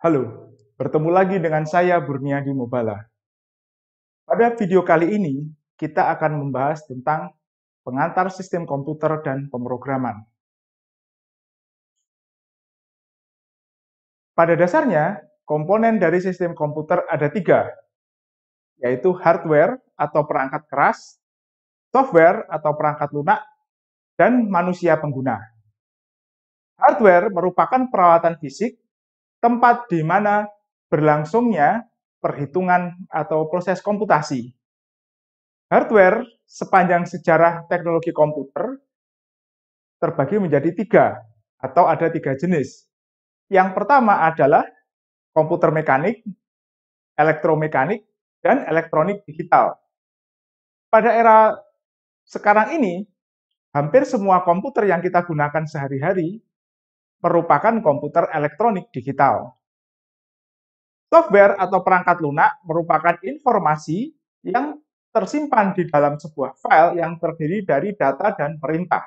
Halo, bertemu lagi dengan saya Burniadi Mubala. Pada video kali ini, kita akan membahas tentang pengantar sistem komputer dan pemrograman. Pada dasarnya, komponen dari sistem komputer ada tiga, yaitu hardware atau perangkat keras, software atau perangkat lunak, dan manusia pengguna. Hardware merupakan peralatan fisik, tempat di mana berlangsungnya perhitungan atau proses komputasi. Hardware sepanjang sejarah teknologi komputer terbagi menjadi tiga, atau ada tiga jenis. Yang pertama adalah komputer mekanik, elektromekanik, dan elektronik digital. Pada era sekarang ini, hampir semua komputer yang kita gunakan sehari-hari merupakan komputer elektronik digital. Software atau perangkat lunak merupakan informasi yang tersimpan di dalam sebuah file yang terdiri dari data dan perintah.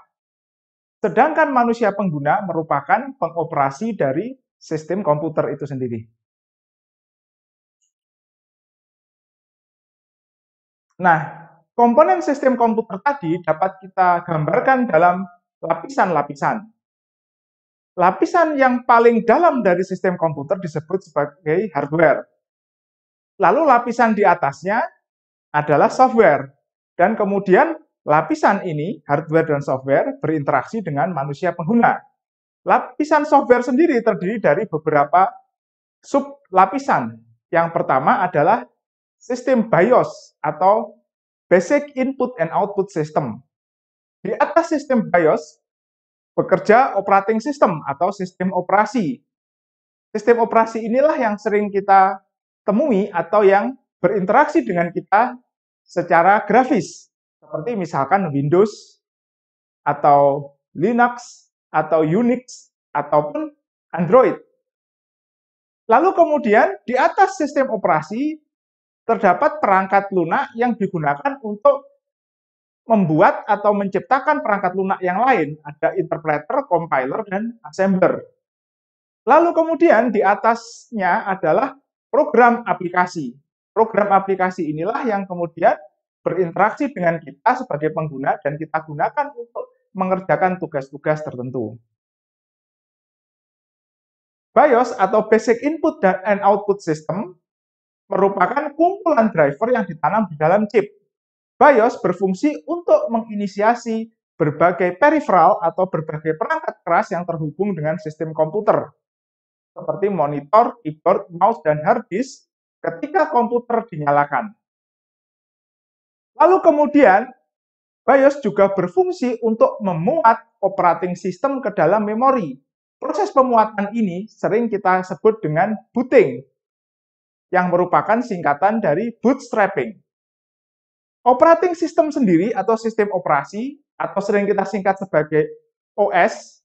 Sedangkan manusia pengguna merupakan pengoperasi dari sistem komputer itu sendiri. Nah, komponen sistem komputer tadi dapat kita gambarkan dalam lapisan-lapisan. Lapisan yang paling dalam dari sistem komputer disebut sebagai hardware. Lalu lapisan di atasnya adalah software. Dan kemudian lapisan ini, hardware dan software, berinteraksi dengan manusia pengguna. Lapisan software sendiri terdiri dari beberapa sub lapisan. Yang pertama adalah sistem BIOS atau Basic Input and Output System. Di atas sistem BIOS bekerja operating system atau sistem operasi. Sistem operasi inilah yang sering kita temui atau yang berinteraksi dengan kita secara grafis. Seperti misalkan Windows, atau Linux, atau Unix, ataupun Android. Lalu kemudian di atas sistem operasi terdapat perangkat lunak yang digunakan untuk membuat atau menciptakan perangkat lunak yang lain. Ada interpreter, compiler, dan assembler. Lalu kemudian di atasnya adalah program aplikasi. Program aplikasi inilah yang kemudian berinteraksi dengan kita sebagai pengguna dan kita gunakan untuk mengerjakan tugas-tugas tertentu. BIOS atau Basic Input and Output System merupakan kumpulan driver yang ditanam di dalam chip. BIOS berfungsi untuk menginisiasi berbagai peripheral atau berbagai perangkat keras yang terhubung dengan sistem komputer, seperti monitor, keyboard, mouse, dan hard disk ketika komputer dinyalakan. Lalu kemudian, BIOS juga berfungsi untuk memuat operating system ke dalam memori. Proses pemuatan ini sering kita sebut dengan booting, yang merupakan singkatan dari bootstrapping. Operating system sendiri atau sistem operasi, atau sering kita singkat sebagai OS,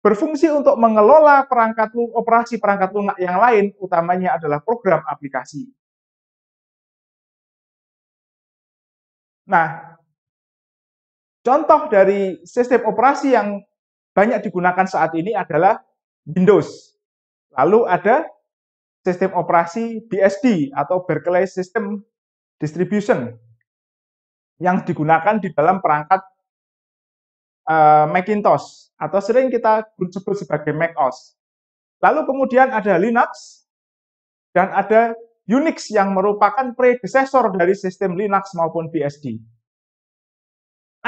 berfungsi untuk mengelola perangkat operasi perangkat lunak yang lain, utamanya adalah program aplikasi. Nah, contoh dari sistem operasi yang banyak digunakan saat ini adalah Windows. Lalu ada sistem operasi BSD atau Berkeley System Distribution yang digunakan di dalam perangkat Macintosh atau sering kita sebut sebagai macOS. Lalu kemudian ada Linux dan ada Unix yang merupakan predecessor dari sistem Linux maupun BSD.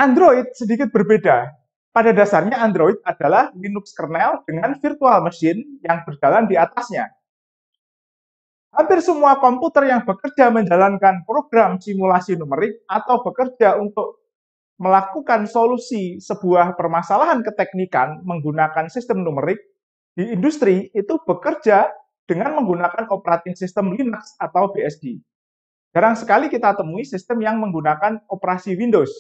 Android sedikit berbeda. Pada dasarnya Android adalah Linux kernel dengan virtual machine yang berjalan di atasnya. Hampir semua komputer yang bekerja menjalankan program simulasi numerik atau bekerja untuk melakukan solusi sebuah permasalahan keteknikan menggunakan sistem numerik di industri itu bekerja dengan menggunakan operating system Linux atau BSD. Jarang sekali kita temui sistem yang menggunakan operasi Windows.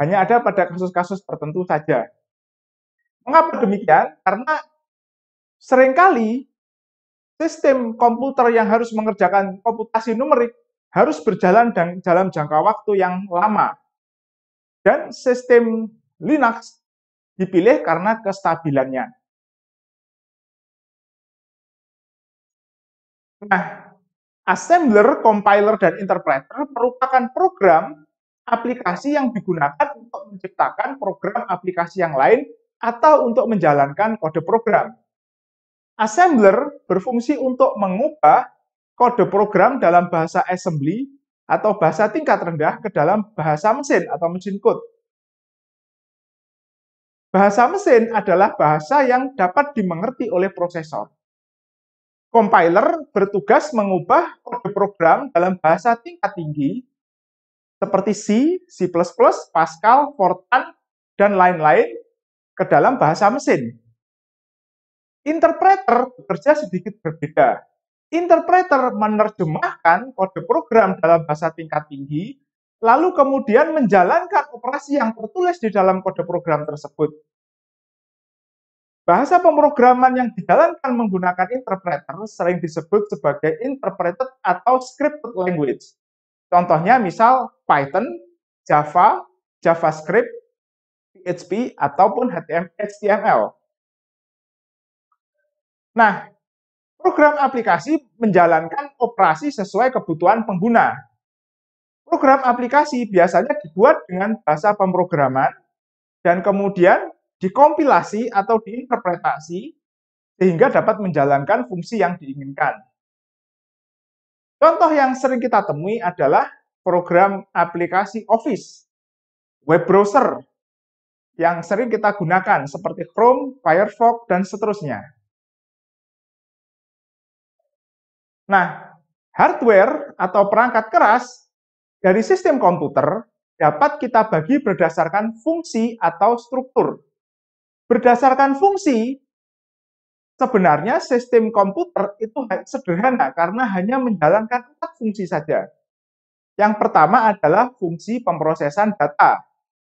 Hanya ada pada kasus-kasus tertentu saja. Mengapa demikian? Karena seringkali sistem komputer yang harus mengerjakan komputasi numerik harus berjalan dalam jangka waktu yang lama. Dan sistem Linux dipilih karena kestabilannya. Nah, assembler, compiler, dan interpreter merupakan program aplikasi yang digunakan untuk menciptakan program aplikasi yang lain atau untuk menjalankan kode program. Assembler berfungsi untuk mengubah kode program dalam bahasa assembly atau bahasa tingkat rendah ke dalam bahasa mesin atau mesin code. Bahasa mesin adalah bahasa yang dapat dimengerti oleh prosesor. Compiler bertugas mengubah kode program dalam bahasa tingkat tinggi seperti C, C++, Pascal, Fortran, dan lain-lain ke dalam bahasa mesin. Interpreter bekerja sedikit berbeda. Interpreter menerjemahkan kode program dalam bahasa tingkat tinggi, lalu kemudian menjalankan operasi yang tertulis di dalam kode program tersebut. Bahasa pemrograman yang dijalankan menggunakan interpreter sering disebut sebagai interpreted atau scripted language. Contohnya misal Python, Java, JavaScript, PHP, ataupun HTML. Nah, program aplikasi menjalankan operasi sesuai kebutuhan pengguna. Program aplikasi biasanya dibuat dengan bahasa pemrograman dan kemudian dikompilasi atau diinterpretasi sehingga dapat menjalankan fungsi yang diinginkan. Contoh yang sering kita temui adalah program aplikasi Office, web browser yang sering kita gunakan seperti Chrome, Firefox, dan seterusnya. Nah, hardware atau perangkat keras dari sistem komputer dapat kita bagi berdasarkan fungsi atau struktur. Berdasarkan fungsi, sebenarnya sistem komputer itu sederhana karena hanya menjalankan 4 fungsi saja. Yang pertama adalah fungsi pemrosesan data,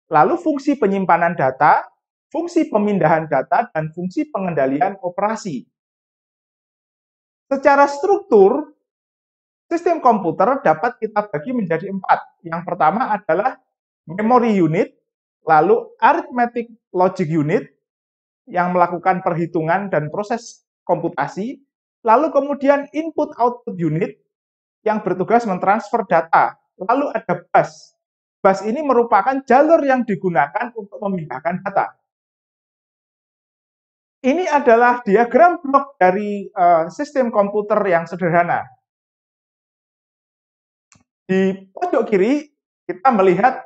lalu fungsi penyimpanan data, fungsi pemindahan data, dan fungsi pengendalian operasi. Secara struktur, sistem komputer dapat kita bagi menjadi 4. Yang pertama adalah memory unit, lalu arithmetic logic unit yang melakukan perhitungan dan proses komputasi, lalu kemudian input-output unit yang bertugas mentransfer data, lalu ada bus. Bus ini merupakan jalur yang digunakan untuk memindahkan data. Ini adalah diagram blok dari sistem komputer yang sederhana. Di pojok kiri, kita melihat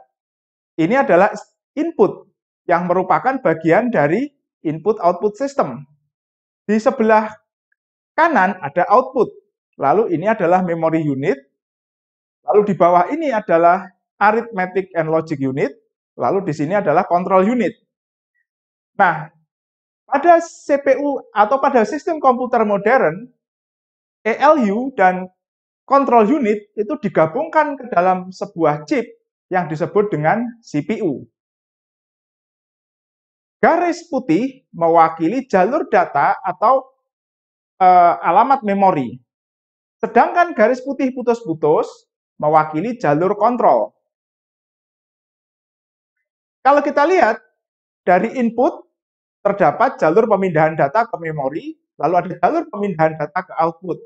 ini adalah input yang merupakan bagian dari input-output system. Di sebelah kanan ada output, lalu ini adalah memory unit, lalu di bawah ini adalah arithmetic and logic unit, lalu di sini adalah control unit. Nah, pada CPU atau pada sistem komputer modern, ALU dan control unit itu digabungkan ke dalam sebuah chip yang disebut dengan CPU. Garis putih mewakili jalur data atau alamat memori. Sedangkan garis putih putus-putus mewakili jalur kontrol. Kalau kita lihat, dari input terdapat jalur pemindahan data ke memori, lalu ada jalur pemindahan data ke output.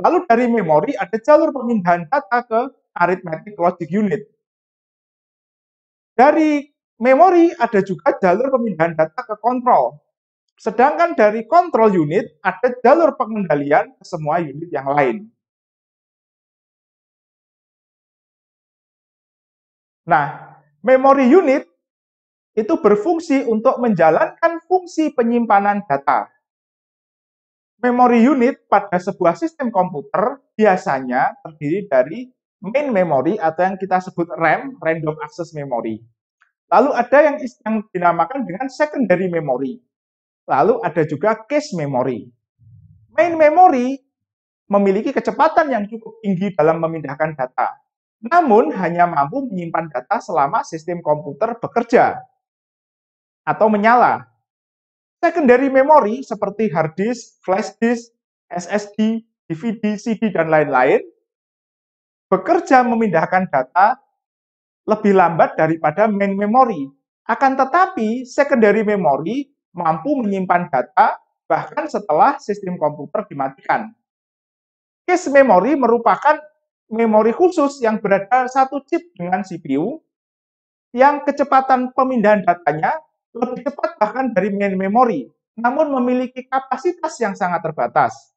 Lalu dari memori ada jalur pemindahan data ke arithmetic logic unit. Dari memori ada juga jalur pemindahan data ke kontrol. Sedangkan dari kontrol unit ada jalur pengendalian ke semua unit yang lain. Nah, memory unit itu berfungsi untuk menjalankan fungsi penyimpanan data. Memory unit pada sebuah sistem komputer biasanya terdiri dari main memory atau yang kita sebut RAM, random access memory. Lalu ada yang dinamakan dengan secondary memory. Lalu ada juga cache memory. Main memory memiliki kecepatan yang cukup tinggi dalam memindahkan data, namun hanya mampu menyimpan data selama sistem komputer bekerja atau menyala. Secondary memory seperti hard disk, flash disk, SSD, DVD, CD, dan lain-lain bekerja memindahkan data lebih lambat daripada main memory. Akan tetapi, secondary memory mampu menyimpan data bahkan setelah sistem komputer dimatikan. Cache memory merupakan memori khusus yang berada satu chip dengan CPU yang kecepatan pemindahan datanya lebih cepat bahkan dari main memory, namun memiliki kapasitas yang sangat terbatas.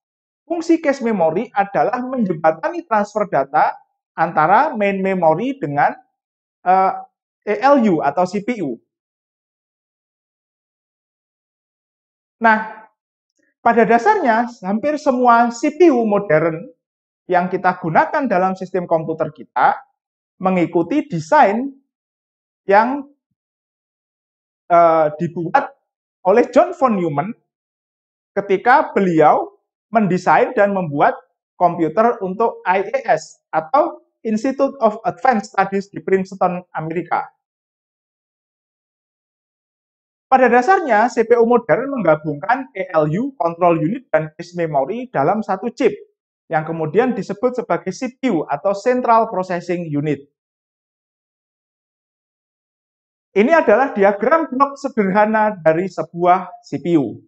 Fungsi cache memory adalah menjembatani transfer data antara main memory dengan ALU atau CPU. Nah, pada dasarnya hampir semua CPU modern yang kita gunakan dalam sistem komputer kita mengikuti desain yang dibuat oleh John von Neumann ketika beliau mendesain dan membuat komputer untuk IAS atau Institute of Advanced Studies di Princeton, Amerika. Pada dasarnya, CPU modern menggabungkan ALU, control unit, dan cache memory dalam satu chip, yang kemudian disebut sebagai CPU atau Central Processing Unit. Ini adalah diagram blok sederhana dari sebuah CPU.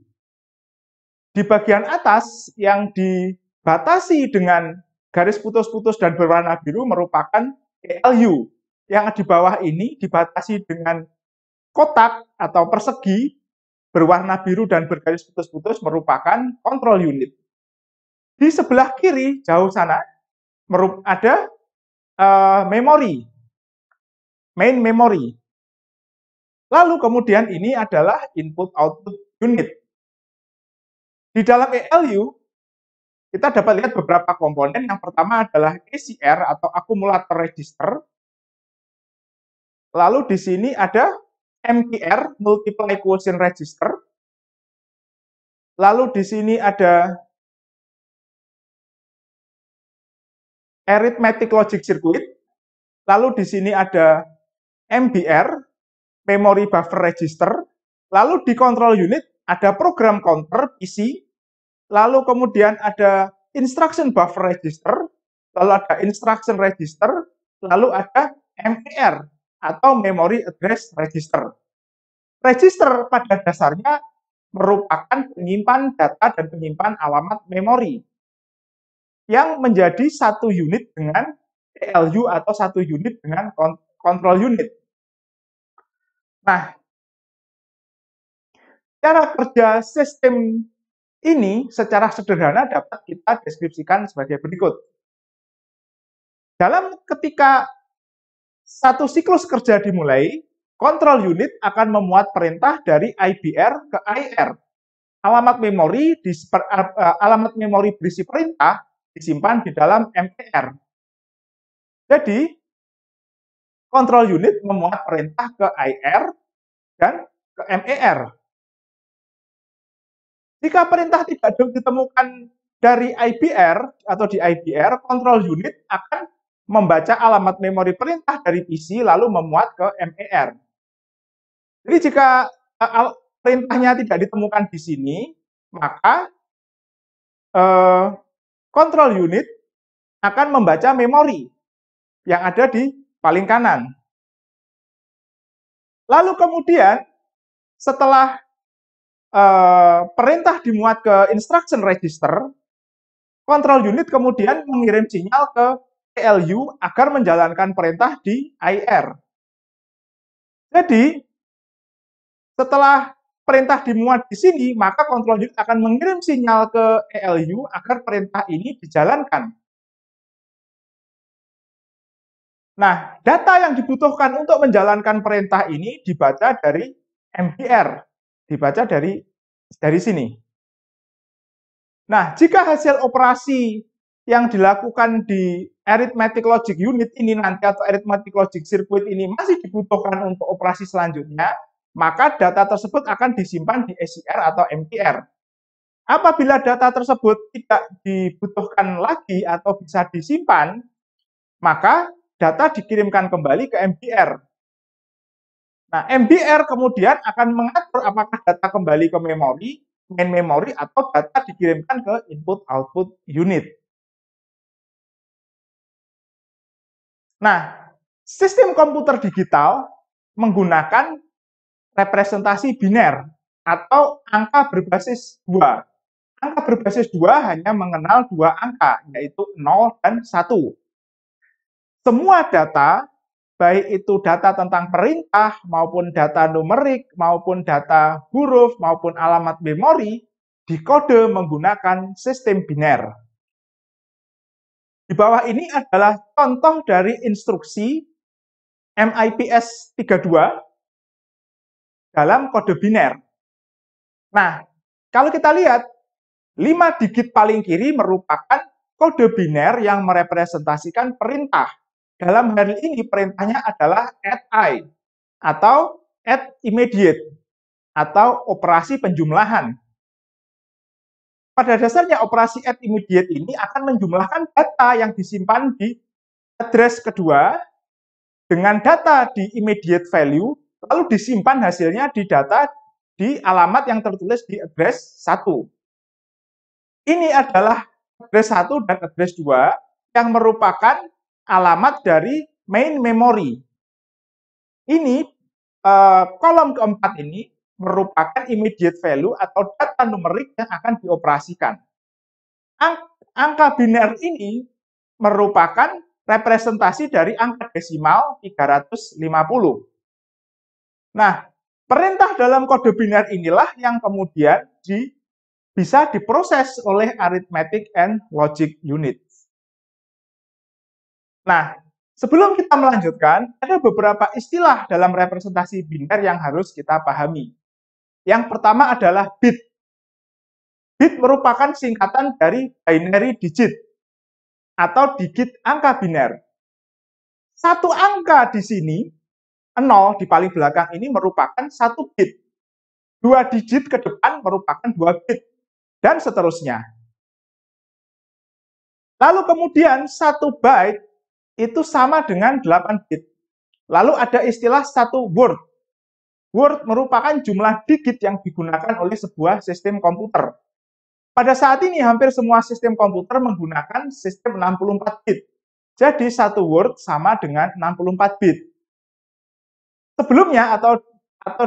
Di bagian atas yang dibatasi dengan garis putus-putus dan berwarna biru merupakan ALU. Yang di bawah ini dibatasi dengan kotak atau persegi berwarna biru dan bergaris putus-putus merupakan control unit. Di sebelah kiri jauh sana ada memori, main memory. Lalu kemudian ini adalah input-output unit. Di dalam ALU kita dapat lihat beberapa komponen. Yang pertama adalah ACR atau akumulator register. Lalu di sini ada MQR, multiply quotient register. Lalu di sini ada arithmetic logic circuit. Lalu di sini ada MBR, memory buffer register. Lalu di control unit ada program counter PC. Lalu kemudian ada instruction buffer register. Lalu ada instruction register. Lalu ada MER atau memory address register. Register pada dasarnya merupakan penyimpan data dan penyimpan alamat memori yang menjadi satu unit dengan ALU atau satu unit dengan control unit. Nah, cara kerja sistem ini secara sederhana dapat kita deskripsikan sebagai berikut. Ketika satu siklus kerja dimulai, control unit akan memuat perintah dari IBR ke IR. Alamat memori berisi perintah disimpan di dalam MER. Jadi, control unit memuat perintah ke IR dan ke MER. Jika perintah tidak ditemukan dari IBR atau di IBR, control unit akan membaca alamat memori perintah dari PC lalu memuat ke MER. Jadi jika perintahnya tidak ditemukan di sini, maka control unit akan membaca memori yang ada di paling kanan. Lalu kemudian setelah perintah dimuat ke instruction register, control unit kemudian mengirim sinyal ke ALU agar menjalankan perintah di IR. Jadi, setelah perintah dimuat di sini, maka control unit akan mengirim sinyal ke ALU agar perintah ini dijalankan. Nah, data yang dibutuhkan untuk menjalankan perintah ini dibaca dari MBR, dibaca dari sini. Nah, jika hasil operasi yang dilakukan di arithmetic logic unit ini nanti atau arithmetic logic circuit ini masih dibutuhkan untuk operasi selanjutnya, maka data tersebut akan disimpan di ACR atau MPR. Apabila data tersebut tidak dibutuhkan lagi atau bisa disimpan, maka data dikirimkan kembali ke MBR. Nah, MBR kemudian akan mengatur apakah data kembali ke memori, main memory, atau data dikirimkan ke input-output unit. Nah, sistem komputer digital menggunakan representasi biner atau angka berbasis 2. angka berbasis 2 hanya mengenal 2 angka, yaitu 0 dan 1. Semua data, baik itu data tentang perintah, maupun data numerik, maupun data huruf, maupun alamat memori, dikode menggunakan sistem biner. Di bawah ini adalah contoh dari instruksi MIPS 32 dalam kode biner. Nah, kalau kita lihat, 5 digit paling kiri merupakan kode biner yang merepresentasikan perintah. Dalam hal ini perintahnya adalah add I atau add immediate atau operasi penjumlahan. Pada dasarnya operasi add immediate ini akan menjumlahkan data yang disimpan di address kedua dengan data di immediate value, lalu disimpan hasilnya di data di alamat yang tertulis di address 1. Ini adalah address 1 dan address 2 yang merupakan alamat dari main memory. Ini kolom keempat ini merupakan immediate value atau data numerik yang akan dioperasikan. Angka biner ini merupakan representasi dari angka desimal 350. Nah, perintah dalam kode biner inilah yang kemudian bisa diproses oleh arithmetic and logic unit. Nah, sebelum kita melanjutkan, ada beberapa istilah dalam representasi biner yang harus kita pahami. Yang pertama adalah bit. Bit merupakan singkatan dari binary digit atau digit angka biner. Satu angka di sini, 0 di paling belakang ini merupakan 1 bit. 2 digit ke depan merupakan 2 bit, dan seterusnya. Lalu kemudian 1 byte itu sama dengan 8 bit. Lalu ada istilah 1 word. Word merupakan jumlah digit yang digunakan oleh sebuah sistem komputer. Pada saat ini hampir semua sistem komputer menggunakan sistem 64 bit. Jadi 1 word sama dengan 64 bit. Sebelumnya atau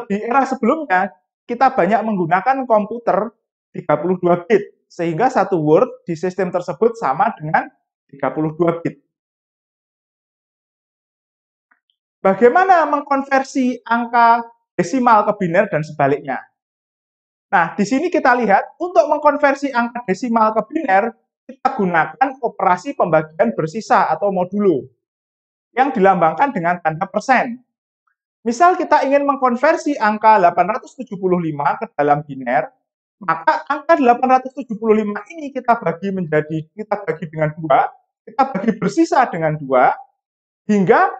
di era sebelumnya kita banyak menggunakan komputer 32 bit sehingga 1 word di sistem tersebut sama dengan 32 bit. Bagaimana mengkonversi angka desimal ke biner dan sebaliknya? Nah, di sini kita lihat, untuk mengkonversi angka desimal ke biner, kita gunakan operasi pembagian bersisa atau modulo, yang dilambangkan dengan tanda persen. Misal kita ingin mengkonversi angka 875 ke dalam biner, maka angka 875 ini kita bagi dengan 2, kita bagi bersisa dengan 2, hingga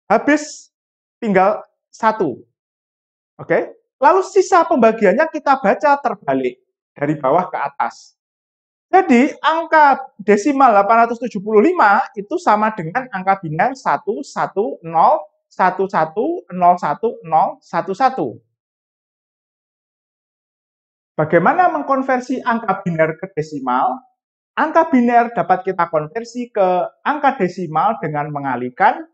habis tinggal 1. Oke? Lalu sisa pembagiannya kita baca terbalik dari bawah ke atas. Jadi angka desimal 875 itu sama dengan angka biner 11011011011. Bagaimana mengkonversi angka biner ke desimal? Angka biner dapat kita konversi ke angka desimal dengan mengalihkan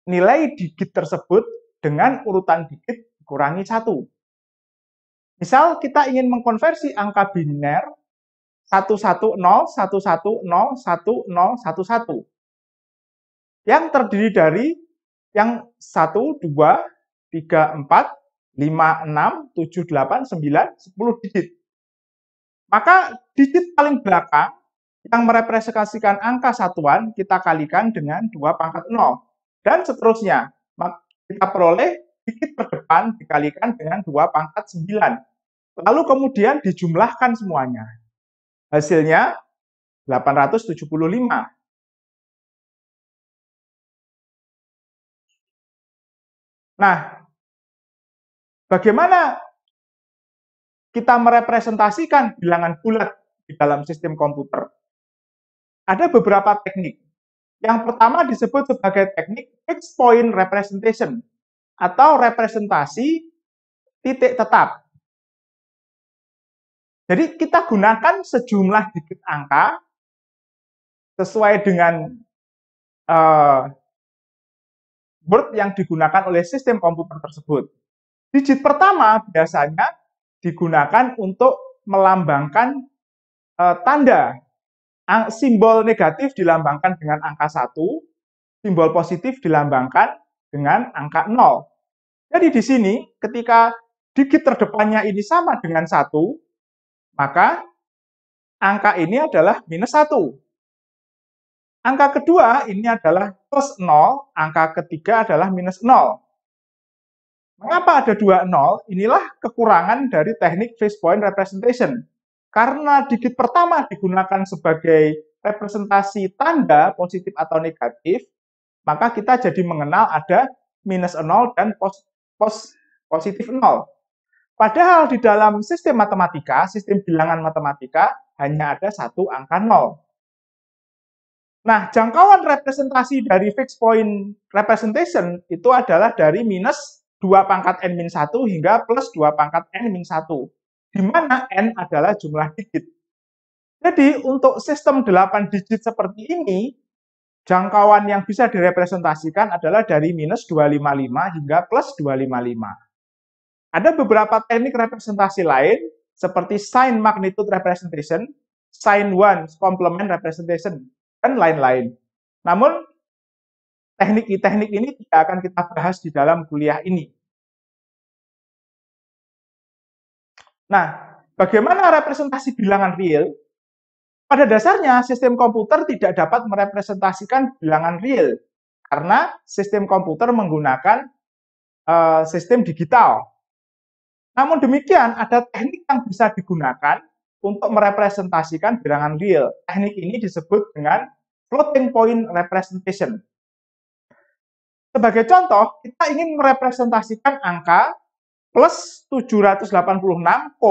nilai digit tersebut dengan urutan digit kurangi 1. Misal kita ingin mengkonversi angka biner 110111011 yang terdiri dari yang 1, 2, 3, 4, 5, 6, 7, 8, 9, 10 digit. Maka digit paling belakang yang merepresentasikan angka satuan kita kalikan dengan 2 pangkat 0 dan seterusnya. Maka kita peroleh digit per depan dikalikan dengan 2 pangkat 9. Lalu kemudian dijumlahkan semuanya. Hasilnya 875. Nah, bagaimana kita merepresentasikan bilangan bulat di dalam sistem komputer? Ada beberapa teknik. Yang pertama disebut sebagai teknik fixed point representation atau representasi titik tetap. Jadi kita gunakan sejumlah digit angka sesuai dengan word yang digunakan oleh sistem komputer tersebut. Digit pertama biasanya digunakan untuk melambangkan tanda. Simbol negatif dilambangkan dengan angka 1, simbol positif dilambangkan dengan angka 0. Jadi di sini ketika digit terdepannya ini sama dengan 1, maka angka ini adalah minus 1. Angka kedua ini adalah plus 0, angka ketiga adalah minus 0. Mengapa ada 2 0? Inilah kekurangan dari teknik phase point representation. Karena digit pertama digunakan sebagai representasi tanda positif atau negatif, maka kita jadi mengenal ada minus 0 dan positif 0. Padahal di dalam sistem matematika, sistem bilangan matematika, hanya ada satu angka 0. Nah, jangkauan representasi dari fixed point representation itu adalah dari minus 2 pangkat n-1 hingga plus 2 pangkat n-1, di mana n adalah jumlah digit. Jadi, untuk sistem 8 digit seperti ini, jangkauan yang bisa direpresentasikan adalah dari minus 255 hingga plus 255. Ada beberapa teknik representasi lain, seperti sign magnitude representation, sign one complement representation, dan lain-lain. Namun, teknik ini tidak akan kita bahas di dalam kuliah ini. Nah, bagaimana representasi bilangan real? Pada dasarnya, sistem komputer tidak dapat merepresentasikan bilangan real, karena sistem komputer menggunakan sistem digital. Namun demikian, ada teknik yang bisa digunakan untuk merepresentasikan bilangan real. Teknik ini disebut dengan floating point representation. Sebagai contoh, kita ingin merepresentasikan angka plus 786,231.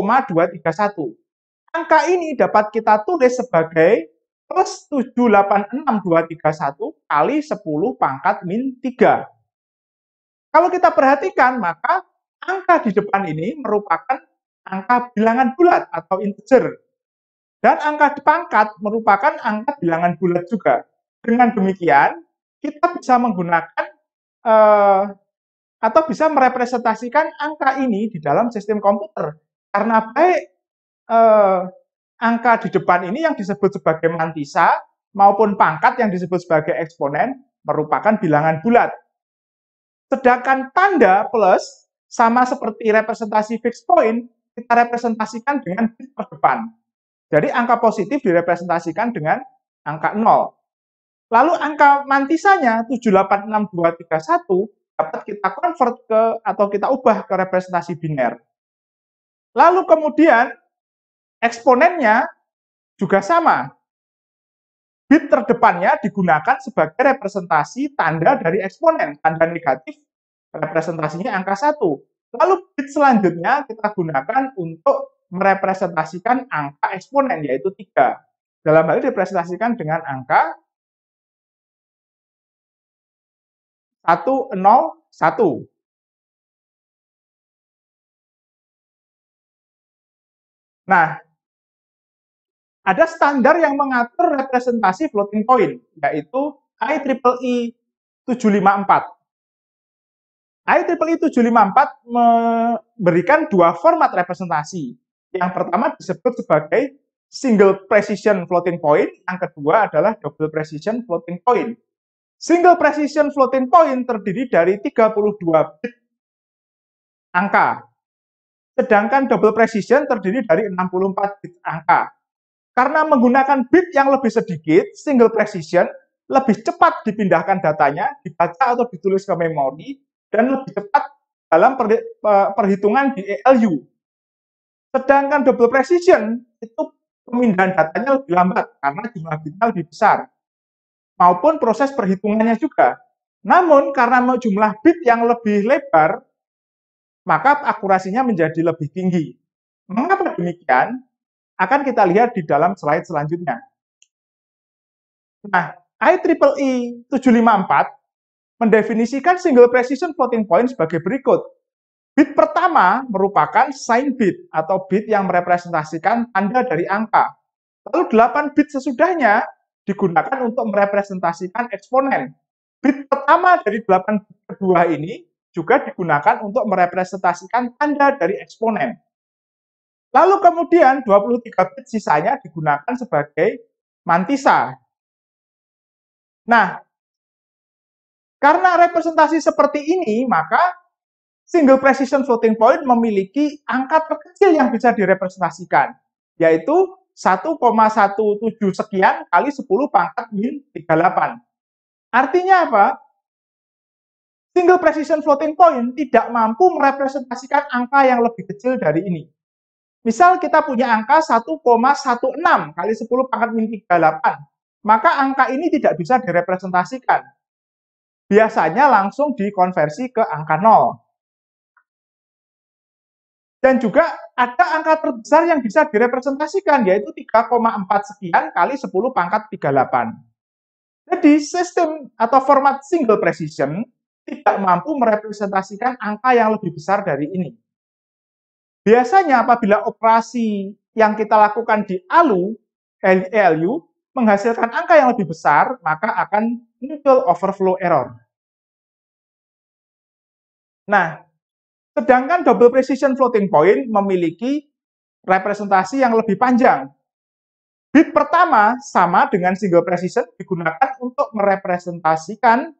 Angka ini dapat kita tulis sebagai plus 786,231 kali 10 pangkat min 3. Kalau kita perhatikan, maka angka di depan ini merupakan angka bilangan bulat atau integer. Dan angka di pangkat merupakan angka bilangan bulat juga. Dengan demikian, kita bisa menggunakan atau bisa merepresentasikan angka ini di dalam sistem komputer. Karena baik angka di depan ini yang disebut sebagai mantisa maupun pangkat yang disebut sebagai eksponen merupakan bilangan bulat. Sedangkan tanda plus sama seperti representasi fixed point, kita representasikan dengan bit per depan. Jadi angka positif direpresentasikan dengan angka 0. Lalu angka mantisanya 786231 dapat kita convert ke atau kita ubah ke representasi biner. Lalu kemudian eksponennya juga sama. Bit terdepannya digunakan sebagai representasi tanda dari eksponen. Tanda negatif representasinya angka 1. Lalu bit selanjutnya kita gunakan untuk merepresentasikan angka eksponen, yaitu 3. Dalam hal ini direpresentasikan dengan angka 101. Nah, ada standar yang mengatur representasi floating point, yaitu IEEE 754. IEEE 754 memberikan dua format representasi. Yang pertama disebut sebagai single precision floating point, yang kedua adalah double precision floating point. Single precision floating point terdiri dari 32 bit angka, sedangkan double precision terdiri dari 64 bit angka. Karena menggunakan bit yang lebih sedikit, single precision lebih cepat dipindahkan datanya, dibaca atau ditulis ke memori, dan lebih cepat dalam perhitungan di ALU. Sedangkan double precision itu pemindahan datanya lebih lambat karena jumlah bitnya lebih besar, maupun proses perhitungannya juga. Namun karena jumlah bit yang lebih lebar, maka akurasinya menjadi lebih tinggi. Mengapa demikian? Akan kita lihat di dalam slide selanjutnya. Nah, IEEE 754 mendefinisikan single precision floating point sebagai berikut. Bit pertama merupakan sign bit atau bit yang merepresentasikan tanda dari angka. Lalu 8 bit sesudahnya digunakan untuk merepresentasikan eksponen. Bit pertama dari 8 bit kedua ini juga digunakan untuk merepresentasikan tanda dari eksponen. Lalu kemudian 23 bit sisanya digunakan sebagai mantisa. Nah, karena representasi seperti ini, maka single precision floating point memiliki angka terkecil yang bisa direpresentasikan, yaitu 1,17 sekian kali 10 pangkat min 38. Artinya apa? Single precision floating point tidak mampu merepresentasikan angka yang lebih kecil dari ini. Misal kita punya angka 1,16 kali 10 pangkat min 38, maka angka ini tidak bisa direpresentasikan. Biasanya langsung dikonversi ke angka 0. Dan juga ada angka terbesar yang bisa direpresentasikan, yaitu 3,4 sekian kali 10 pangkat 38. Jadi sistem atau format single precision tidak mampu merepresentasikan angka yang lebih besar dari ini. Biasanya apabila operasi yang kita lakukan di ALU menghasilkan angka yang lebih besar, maka akan muncul overflow error. Nah, sedangkan double precision floating point memiliki representasi yang lebih panjang. Bit pertama sama dengan single precision digunakan untuk merepresentasikan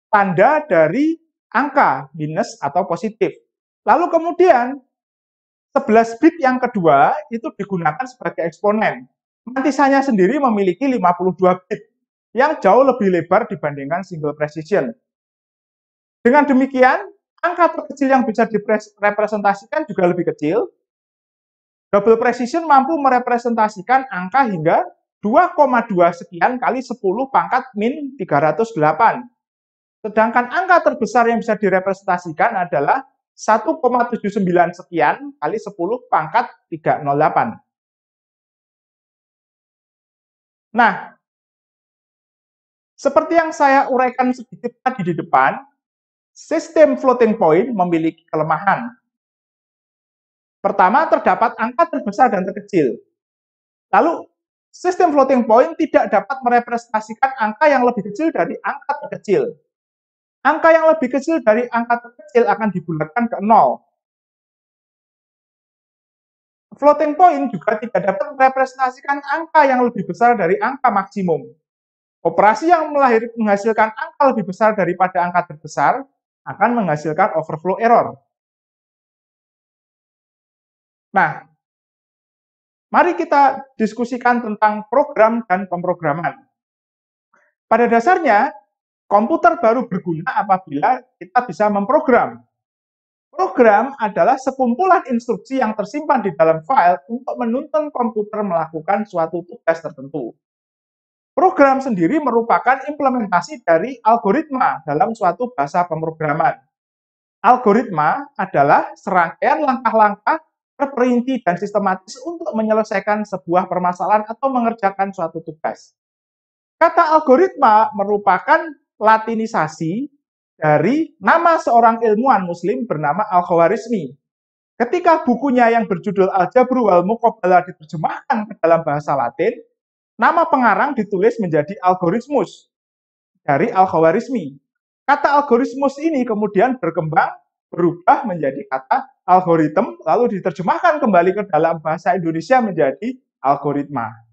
tanda dari angka minus atau positif. Lalu kemudian 11 bit yang kedua itu digunakan sebagai eksponen. Mantisanya sendiri memiliki 52 bit yang jauh lebih lebar dibandingkan single precision. Dengan demikian, angka terkecil yang bisa direpresentasikan juga lebih kecil. Double precision mampu merepresentasikan angka hingga 2,2 sekian kali 10 pangkat min 308. Sedangkan angka terbesar yang bisa direpresentasikan adalah 1,79 sekian kali 10 pangkat 308. Nah, seperti yang saya uraikan sedikit tadi di depan, sistem floating point memiliki kelemahan. Pertama, terdapat angka terbesar dan terkecil. Lalu, sistem floating point tidak dapat merepresentasikan angka yang lebih kecil dari angka terkecil. Angka yang lebih kecil dari angka terkecil akan dibulatkan ke 0. Floating point juga tidak dapat merepresentasikan angka yang lebih besar dari angka maksimum. Operasi yang menghasilkan angka lebih besar daripada angka terbesar akan menghasilkan overflow error. Nah, mari kita diskusikan tentang program dan pemrograman. Pada dasarnya, komputer baru berguna apabila kita bisa memprogram. Program adalah sekumpulan instruksi yang tersimpan di dalam file untuk menuntun komputer melakukan suatu tugas tertentu. Program sendiri merupakan implementasi dari algoritma dalam suatu bahasa pemrograman. Algoritma adalah serangkaian langkah-langkah terperinci dan sistematis untuk menyelesaikan sebuah permasalahan atau mengerjakan suatu tugas. Kata algoritma merupakan latinisasi dari nama seorang ilmuwan muslim bernama Al-Khwarizmi. Ketika bukunya yang berjudul Al-Jabru wal Muqabalah diterjemahkan ke dalam bahasa Latin, nama pengarang ditulis menjadi algoritmus dari Al-Khwarizmi. Kata algoritmus ini kemudian berubah menjadi kata algoritma, lalu diterjemahkan kembali ke dalam bahasa Indonesia menjadi algoritma.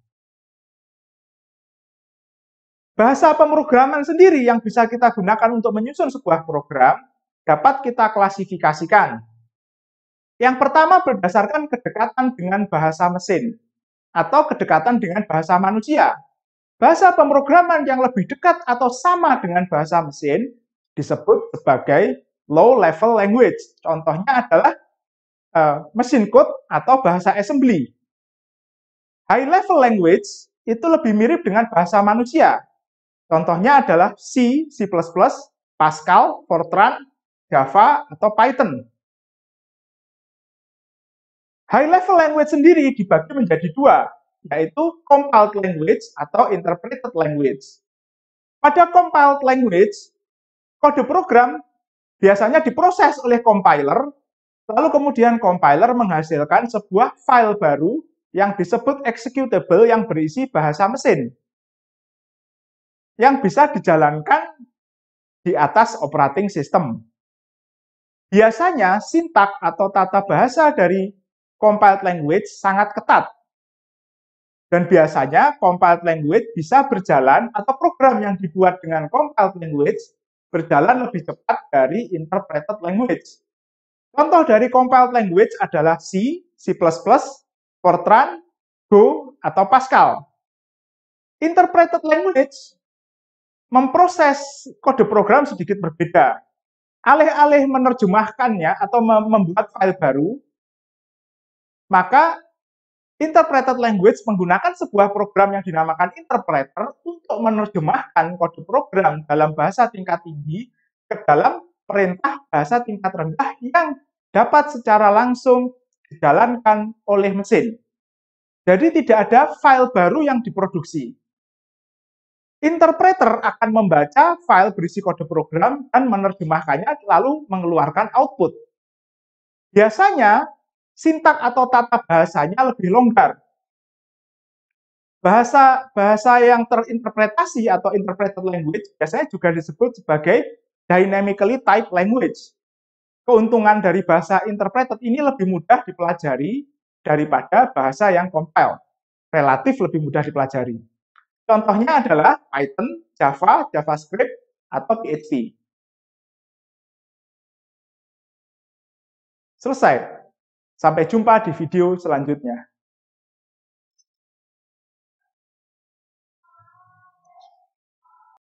Bahasa pemrograman sendiri yang bisa kita gunakan untuk menyusun sebuah program dapat kita klasifikasikan. Yang pertama berdasarkan kedekatan dengan bahasa mesin atau kedekatan dengan bahasa manusia. Bahasa pemrograman yang lebih dekat atau sama dengan bahasa mesin disebut sebagai low level language. Contohnya adalah mesin code atau bahasa assembly. High level language itu lebih mirip dengan bahasa manusia. Contohnya adalah C, C++, Pascal, Fortran, Java, atau Python. High level language sendiri dibagi menjadi dua, yaitu compiled language atau interpreted language. Pada compiled language, kode program biasanya diproses oleh compiler, lalu kemudian compiler menghasilkan sebuah file baru yang disebut executable yang berisi bahasa mesin, yang bisa dijalankan di atas operating system. Biasanya sintak atau tata bahasa dari compiled language sangat ketat. Dan biasanya compiled language bisa berjalan atau program yang dibuat dengan compiled language berjalan lebih cepat dari interpreted language. Contoh dari compiled language adalah C, C++, Fortran, Go, atau Pascal. Interpreted language memproses kode program sedikit berbeda. Alih-alih menerjemahkannya atau membuat file baru, maka interpreted language menggunakan sebuah program yang dinamakan interpreter untuk menerjemahkan kode program dalam bahasa tingkat tinggi ke dalam perintah bahasa tingkat rendah yang dapat secara langsung dijalankan oleh mesin. Jadi tidak ada file baru yang diproduksi. Interpreter akan membaca file berisi kode program dan menerjemahkannya lalu mengeluarkan output. Biasanya, sintak atau tata bahasanya lebih longgar. Bahasa yang terinterpretasi atau interpreted language biasanya juga disebut sebagai dynamically typed language. Keuntungan dari bahasa interpreted ini lebih mudah dipelajari daripada bahasa yang compiled. Relatif lebih mudah dipelajari. Contohnya adalah Python, Java, JavaScript, atau PHP. Selesai. Sampai jumpa di video selanjutnya.